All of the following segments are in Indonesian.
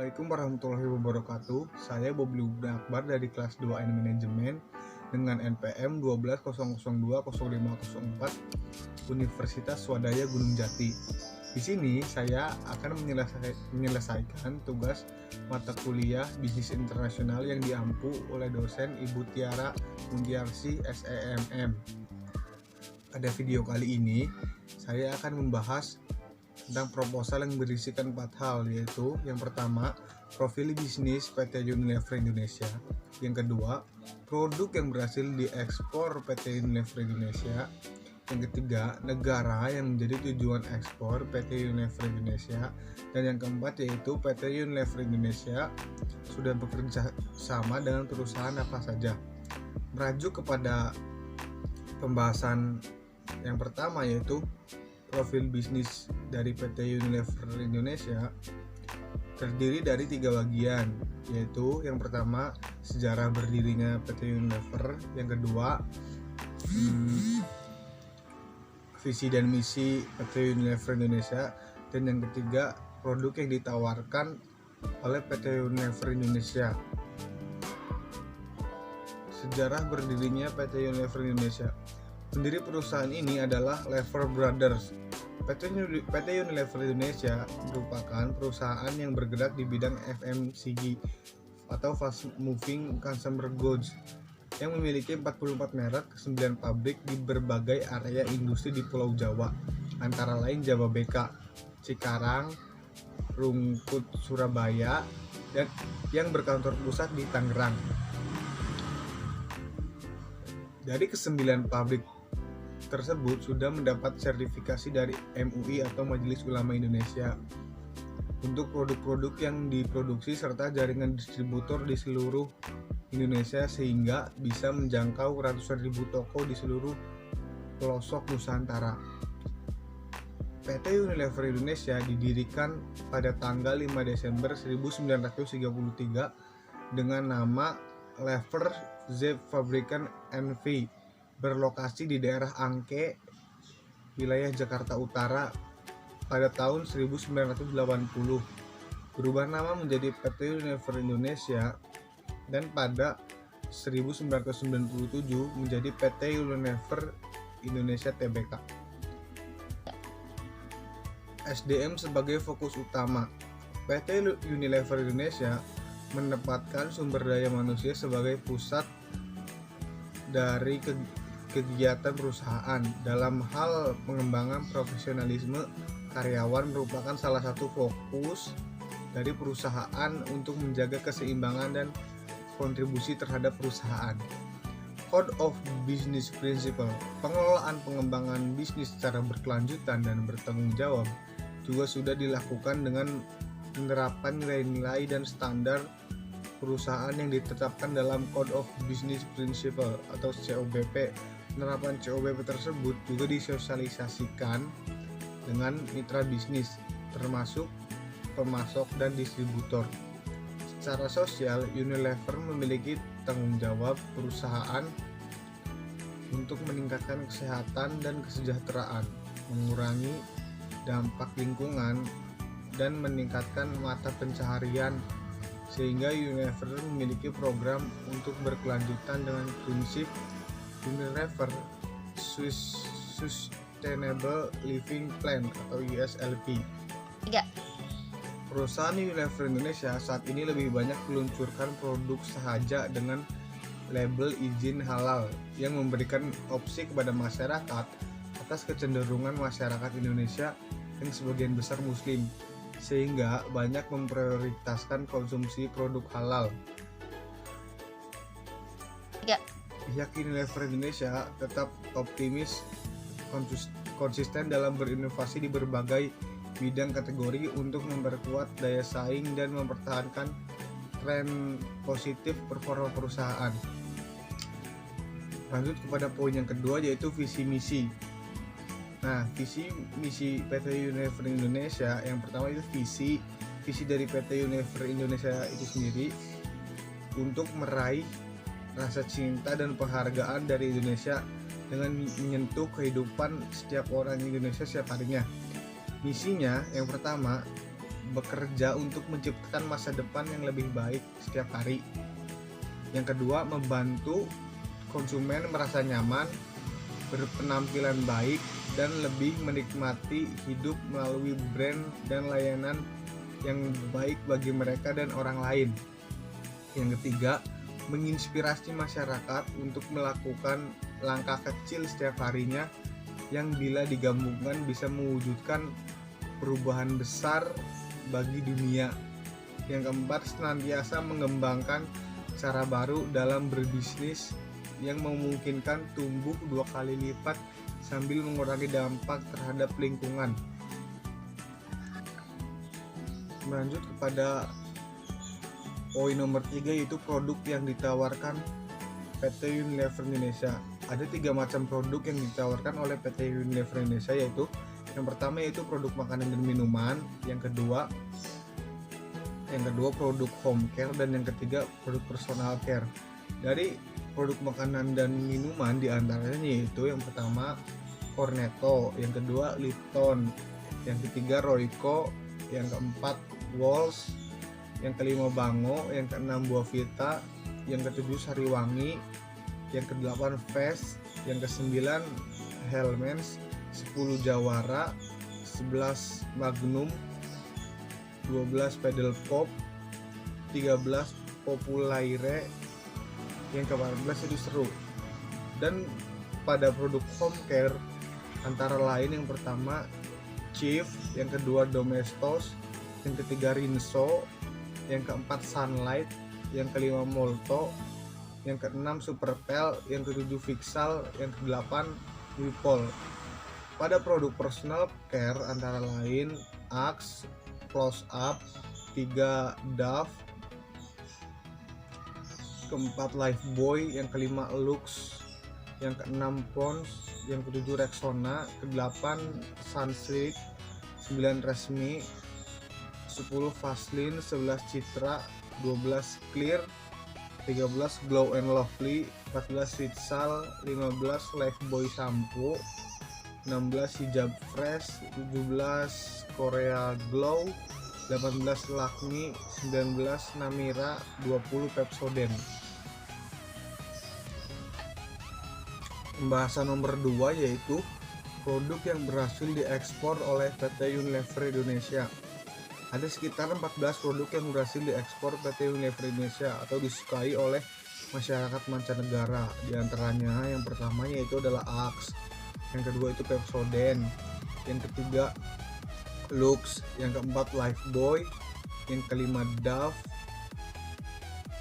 Assalamualaikum warahmatullahi wabarakatuh. Saya Bobi Lubna Akbar dari kelas 2 Manajemen dengan NPM 12.002.0504 Universitas Swadaya Gunung Jati. Di sini saya akan menyelesaikan tugas mata kuliah Bisnis Internasional yang diampu oleh dosen Ibu Tiara Muntiarsi SEMM. Pada video kali ini saya akan membahas tentang proposal yang berisikan 4 hal, yaitu yang pertama, profil bisnis PT Unilever Indonesia. Yang kedua, produk yang berhasil diekspor PT Unilever Indonesia. Yang ketiga, negara yang menjadi tujuan ekspor PT Unilever Indonesia. Dan yang keempat yaitu PT Unilever Indonesia sudah bekerja sama dengan perusahaan apa saja. Merajuk kepada pembahasan yang pertama, yaitu profil bisnis dari PT Unilever Indonesia terdiri dari 3 bagian, yaitu yang pertama sejarah berdirinya PT Unilever, yang kedua visi dan misi PT Unilever Indonesia, dan yang ketiga produk yang ditawarkan oleh PT Unilever Indonesia. Sejarah berdirinya PT Unilever Indonesia. Pendiri perusahaan ini adalah Lever Brothers. PT Unilever Indonesia merupakan perusahaan yang bergerak di bidang FMCG atau Fast Moving Consumer Goods yang memiliki 44 merek, 9 pabrik di berbagai area industri di Pulau Jawa, antara lain Jababeka, Cikarang, Rungkut, Surabaya, dan yang berkantor pusat di Tangerang. Dari ke-9 pabrik tersebut sudah mendapat sertifikasi dari MUI atau Majelis Ulama Indonesia untuk produk-produk yang diproduksi serta jaringan distributor di seluruh Indonesia sehingga bisa menjangkau ratusan ribu toko di seluruh pelosok Nusantara. PT Unilever Indonesia didirikan pada tanggal 5 Desember 1933 dengan nama Lever Zeefabrieken NV, berlokasi di daerah Angke, wilayah Jakarta Utara pada tahun 1980. Berubah nama menjadi PT Unilever Indonesia dan pada 1997 menjadi PT Unilever Indonesia Tbk. SDM sebagai fokus utama. PT Unilever Indonesia menempatkan sumber daya manusia sebagai pusat dari kegiatan perusahaan. Dalam hal pengembangan profesionalisme karyawan merupakan salah satu fokus dari perusahaan untuk menjaga keseimbangan dan kontribusi terhadap perusahaan. Code of Business Principle, pengelolaan pengembangan bisnis secara berkelanjutan dan bertanggung jawab juga sudah dilakukan dengan menerapkan nilai-nilai dan standar perusahaan yang ditetapkan dalam Code of Business Principle atau COBP. Penerapan COBP tersebut juga disosialisasikan dengan mitra bisnis, termasuk pemasok dan distributor. Secara sosial, Unilever memiliki tanggung jawab perusahaan untuk meningkatkan kesehatan dan kesejahteraan, mengurangi dampak lingkungan, dan meningkatkan mata pencaharian, sehingga Unilever memiliki program untuk berkelanjutan dengan prinsip Unilever Sustainable Living Plan atau USLP. 3. Perusahaan Unilever Indonesia saat ini lebih banyak meluncurkan produk sahaja dengan label izin halal yang memberikan opsi kepada masyarakat atas kecenderungan masyarakat Indonesia yang sebagian besar muslim, sehingga banyak memprioritaskan konsumsi produk halal. 3. Pihak Unilever Indonesia tetap optimis konsisten dalam berinovasi di berbagai bidang kategori untuk memperkuat daya saing dan mempertahankan tren positif performa perusahaan. Lanjut kepada poin yang kedua, yaitu visi misi. Nah, visi misi PT Unilever Indonesia yang pertama itu visi dari PT Unilever Indonesia itu sendiri untuk meraih rasa cinta dan penghargaan dari Indonesia dengan menyentuh kehidupan setiap orang Indonesia setiap harinya. Misinya yang pertama bekerja untuk menciptakan masa depan yang lebih baik setiap hari. Yang kedua, membantu konsumen merasa nyaman, berpenampilan baik, dan lebih menikmati hidup melalui brand dan layanan yang baik bagi mereka dan orang lain. Yang ketiga, menginspirasi masyarakat untuk melakukan langkah kecil setiap harinya yang bila digabungkan bisa mewujudkan perubahan besar bagi dunia. Yang keempat, senantiasa mengembangkan cara baru dalam berbisnis yang memungkinkan tumbuh 2 kali lipat sambil mengurangi dampak terhadap lingkungan. Lanjut kepada poin nomor 3, yaitu produk yang ditawarkan PT Unilever Indonesia. Ada 3 macam produk yang ditawarkan oleh PT Unilever Indonesia, yaitu yang pertama yaitu produk makanan dan minuman, yang kedua produk home care, dan yang ketiga produk personal care. Dari produk makanan dan minuman diantaranya yaitu yang pertama Cornetto, yang kedua Lipton, yang ketiga Royco, yang keempat Walls, yang kelima Bango, yang keenam Buavita, yang ketujuh Sariwangi, yang kedelapan Fest, yang kesembilan Hellmann's, 10 Jawara, 11 Magnum, 12 Pedal Pop, 13 Populaire, yang ke-14 itu Seru. Dan pada produk home care antara lain yang pertama Chief, yang kedua Domestos, yang ketiga Rinso, yang keempat Sunlight, yang kelima Molto, yang keenam Superpel, yang ketujuh Vixal, yang kedelapan Wipol. Pada produk personal care antara lain Axe, Close Up, 3 Dove, keempat Lifebuoy, yang kelima Lux, yang keenam Pond's, yang ketujuh Rexona, kedelapan Sunsilk, 9 Resmi, 10 Vaseline, 11 Citra, 12 Clear, 13 Glow and Lovely, 14 Vitsal, 15 Lifebuoy Shampoo, 16 Hijab Fresh, 17 Korea Glow, 18 Lakme, 19 Namira, 20 Pepsodent. Pembahasan nomor 2 yaitu produk yang berhasil diekspor oleh PT Unilever Indonesia. Ada sekitar 14 produk yang berhasil diekspor PT Unilever Indonesia atau disukai oleh masyarakat mancanegara. Di antaranya yang pertama yaitu adalah Axe, yang kedua itu Pepsodent, yang ketiga Lux, yang keempat Lifebuoy, yang kelima Dove,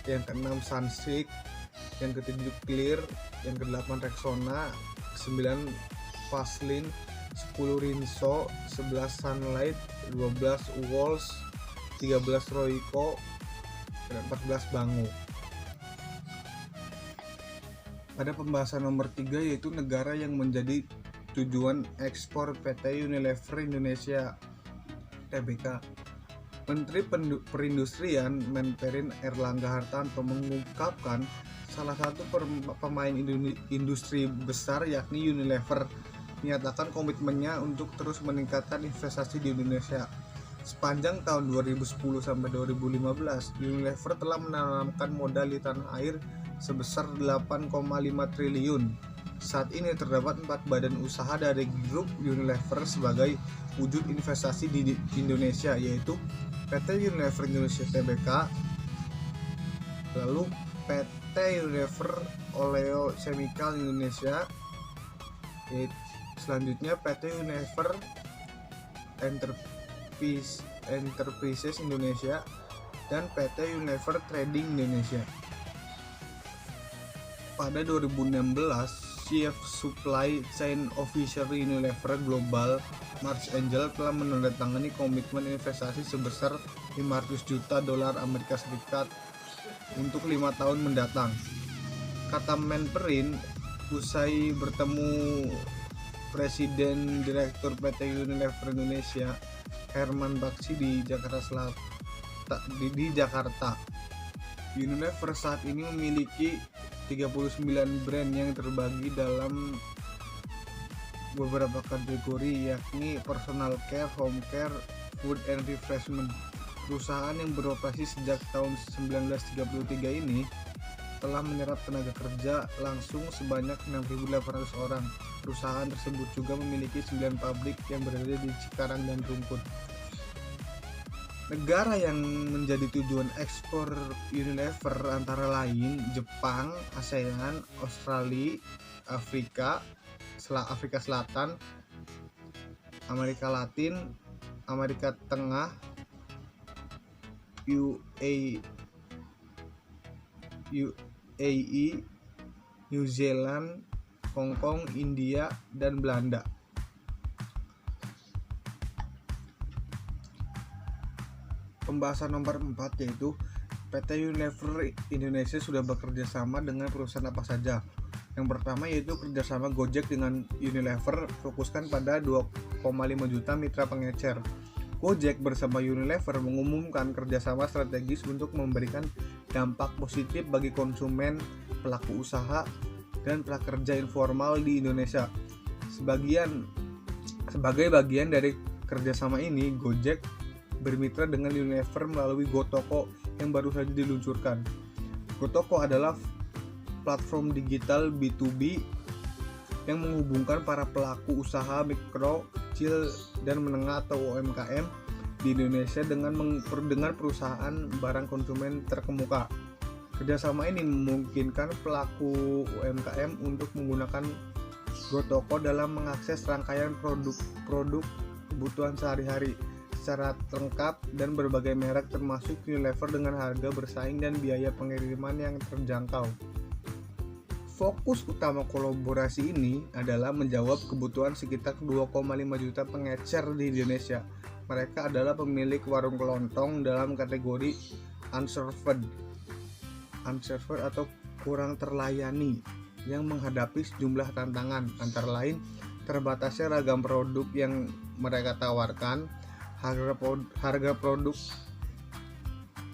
yang keenam Sunsilk, yang ketujuh Clear, yang kedelapan Rexona, 9 Vaseline, 10 Rinso, 11 Sunlight, 12 Walls, 13 Royco, dan 14 Bango. Pada pembahasan nomor 3 yaitu negara yang menjadi tujuan ekspor PT Unilever Indonesia Tbk. Menteri Perindustrian Menperin Erlangga Hartarto mengungkapkan salah satu pemain industri besar yakni Unilever menyatakan komitmennya untuk terus meningkatkan investasi di Indonesia. Sepanjang tahun 2010 sampai 2015, Unilever telah menanamkan modal di tanah air sebesar 8,5 triliun. Saat ini terdapat 4 badan usaha dari grup Unilever sebagai wujud investasi di Indonesia, yaitu PT Unilever Indonesia Tbk, lalu PT Unilever Oleo Chemical Indonesia, selanjutnya PT Unilever Enterprises Indonesia, dan PT Unilever Trading Indonesia. Pada 2016, Chief Supply Chain Officer Unilever Global, Mark Angel, telah menandatangani komitmen investasi sebesar 500 juta dolar Amerika Serikat untuk 5 tahun mendatang. Kata Menperin usai bertemu Presiden Direktur PT Unilever Indonesia Herman Bakshi di Jakarta. Unilever saat ini memiliki 39 brand yang terbagi dalam beberapa kategori yakni personal care, home care, Food and Refreshment. Perusahaan yang beroperasi sejak tahun 1933 ini telah menyerap tenaga kerja langsung sebanyak 6.800 orang. Perusahaan tersebut juga memiliki 9 pabrik yang berada di Cikarang dan Rungkut. Negara yang menjadi tujuan ekspor Unilever antara lain Jepang, ASEAN, Australia, Afrika Selatan, Amerika Latin, Amerika Tengah, UAE, New Zealand, Hong Kong, India, dan Belanda. Pembahasan nomor 4 yaitu PT Unilever Indonesia sudah bekerja sama dengan perusahaan apa saja. Yang pertama yaitu kerjasama Gojek dengan Unilever fokuskan pada 2,5 juta mitra pengecer. Gojek bersama Unilever mengumumkan kerjasama strategis untuk memberikan dampak positif bagi konsumen, pelaku usaha, dan prakerja informal di Indonesia. Sebagai bagian dari kerjasama ini, Gojek bermitra dengan Unilever melalui GoToko yang baru saja diluncurkan. GoToko adalah platform digital B2B yang menghubungkan para pelaku usaha mikro, kecil, dan menengah atau UMKM di Indonesia dengan perusahaan barang konsumen terkemuka. Kerjasama ini memungkinkan pelaku UMKM untuk menggunakan GoToko dalam mengakses rangkaian produk kebutuhan sehari-hari secara lengkap dan berbagai merek termasuk Unilever dengan harga bersaing dan biaya pengiriman yang terjangkau. Fokus utama kolaborasi ini adalah menjawab kebutuhan sekitar 2,5 juta pengecer di Indonesia. Mereka adalah pemilik warung kelontong dalam kategori unserved atau kurang terlayani yang menghadapi sejumlah tantangan, antara lain terbatasnya ragam produk yang mereka tawarkan, harga produk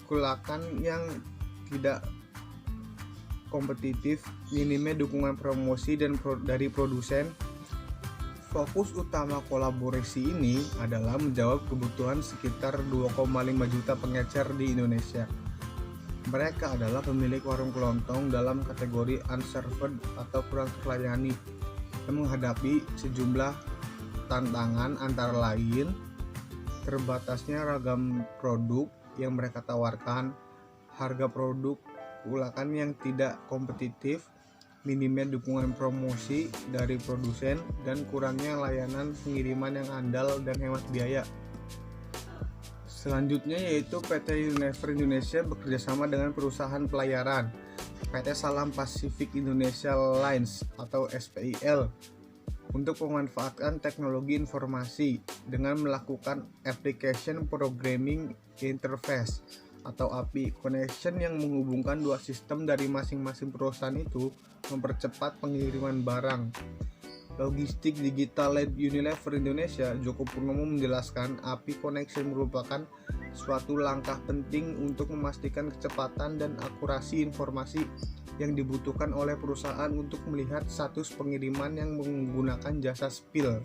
kulakan yang tidak kompetitif, minimnya dukungan promosi dari produsen. Fokus utama kolaborasi ini adalah menjawab kebutuhan sekitar 2,5 juta pengecer di Indonesia. Mereka adalah pemilik warung kelontong dalam kategori unserved atau kurang terlayani yang menghadapi sejumlah tantangan, antara lain terbatasnya ragam produk yang mereka tawarkan, harga produk kulakan yang tidak kompetitif, minimnya dukungan promosi dari produsen, dan kurangnya layanan pengiriman yang andal dan hemat biaya. Selanjutnya yaitu PT Unilever Indonesia bekerjasama dengan perusahaan pelayaran PT Salam Pacific Indonesia Lines atau SPIL untuk memanfaatkan teknologi informasi dengan melakukan Application Programming Interface atau API connection yang menghubungkan dua sistem dari masing-masing perusahaan itu mempercepat pengiriman barang. Logistik Digital Lab Unilever Indonesia, Joko Purnomo menjelaskan API connection merupakan suatu langkah penting untuk memastikan kecepatan dan akurasi informasi yang dibutuhkan oleh perusahaan untuk melihat status pengiriman yang menggunakan jasa SPIL.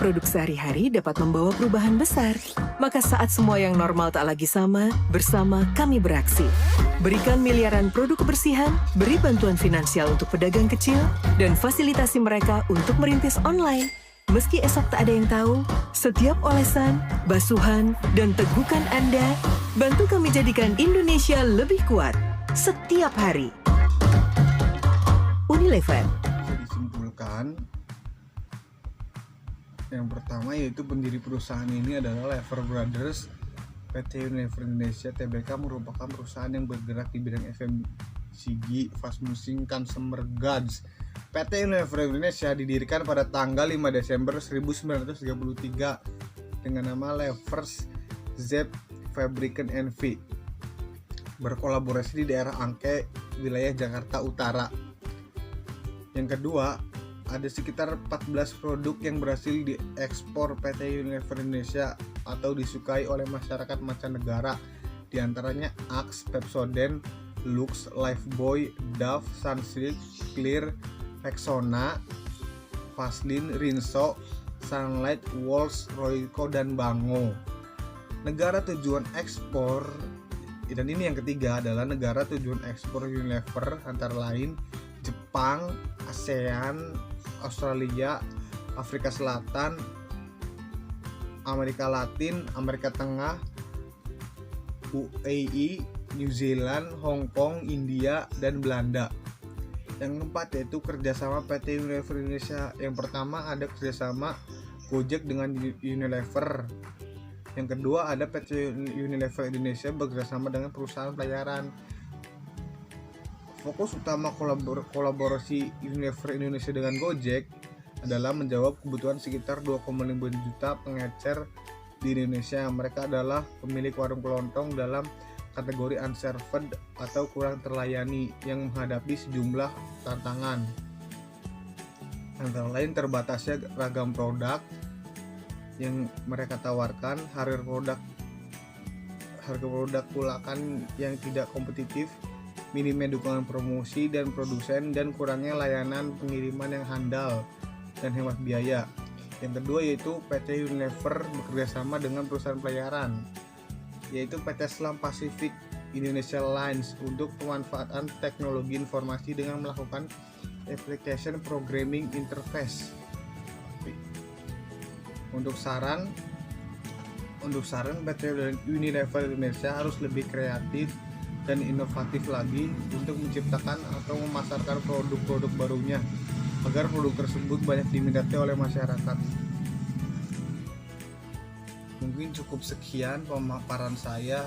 produk sehari-hari dapat membawa perubahan besar. Maka saat semua yang normal tak lagi sama, bersama kami beraksi. Berikan miliaran produk kebersihan, beri bantuan finansial untuk pedagang kecil, dan fasilitasi mereka untuk merintis online. Meski esok tak ada yang tahu, setiap olesan, basuhan, dan tegukan Anda, bantu kami jadikan Indonesia lebih kuat setiap hari. Unilever. Bisa disimpulkan, yang pertama yaitu pendiri perusahaan ini adalah Lever Brothers. PT Unilever Indonesia Tbk merupakan perusahaan yang bergerak di bidang FMCG, fast moving consumer goods. PT Unilever Indonesia didirikan pada tanggal 5 Desember 1933 dengan nama Levers Z Fabriken NV. Berkolaborasi di daerah Angke, wilayah Jakarta Utara. Yang kedua, ada sekitar 14 produk yang berhasil diekspor PT Unilever Indonesia atau disukai oleh masyarakat mancanegara, diantaranya Axe, Pepsodent, Lux, Lifebuoy, Dove, Sunsilk, Clear, Rexona, Vaseline, Rinso, Sunlight, Walls, Royco, dan Bango. Negara tujuan ekspor, dan ini yang ketiga adalah negara tujuan ekspor Unilever antara lain Jepang, ASEAN, Australia, Afrika Selatan, Amerika Latin, Amerika Tengah, UAE, New Zealand, Hong Kong, India, dan Belanda. Yang keempat yaitu kerjasama PT Unilever Indonesia. Yang pertama ada kerjasama Gojek dengan Unilever. Yang kedua ada PT Unilever Indonesia bekerjasama dengan perusahaan pelayaran. Fokus utama kolaborasi Unilever Indonesia dengan Gojek adalah menjawab kebutuhan sekitar 2,5 juta pengecer di Indonesia. Mereka adalah pemilik warung kelontong dalam kategori unserved atau kurang terlayani yang menghadapi sejumlah tantangan. Antara lain terbatasnya ragam produk yang mereka tawarkan, harga produk pulakan yang tidak kompetitif, minimnya dukungan promosi dan produsen, dan kurangnya layanan pengiriman yang handal dan hemat biaya. Yang kedua yaitu PT Unilever bekerjasama dengan perusahaan pelayaran, yaitu PT Selam Pacific Indonesia Lines untuk pemanfaatan teknologi informasi dengan melakukan application programming interface. Untuk saran PT Unilever Indonesia harus lebih kreatif dan inovatif lagi untuk menciptakan atau memasarkan produk-produk barunya agar produk tersebut banyak diminati oleh masyarakat. Mungkin cukup sekian pemaparan saya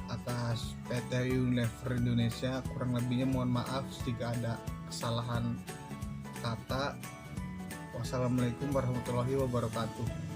atas PT Unilever Indonesia. Kurang lebihnya mohon maaf jika ada kesalahan kata. Wassalamualaikum warahmatullahi wabarakatuh.